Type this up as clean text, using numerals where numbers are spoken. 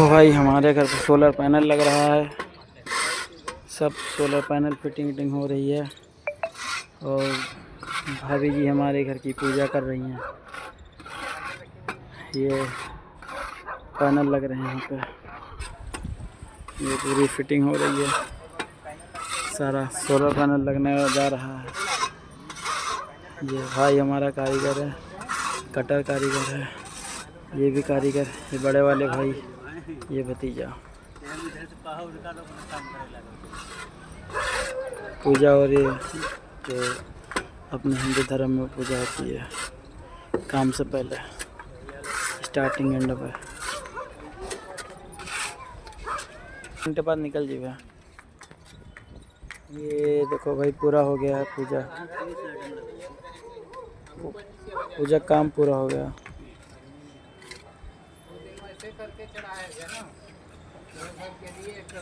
भाई हमारे घर पे सोलर पैनल लग रहा है। सब सोलर पैनल फिटिंग हो रही है और भाभी जी हमारे घर की पूजा कर रही हैं। ये पैनल लग रहे हैं यहाँ पे, ये पूरी फिटिंग हो रही है। सारा सोलर पैनल लगने जा रहा है। ये भाई हमारा कारीगर है, कटर कारीगर है। ये भी कारीगर, ये बड़े वाले भाई, ये भतीजा। पूजा हो रही है जो अपने हिंदू धर्म में पूजा होती है काम से पहले, स्टार्टिंग एंड पे। घंटे बाद निकल जाइए। ये देखो भाई पूरा हो गया है पूजा काम पूरा हो गया। करके चढ़ाया गया ना, के लिए एक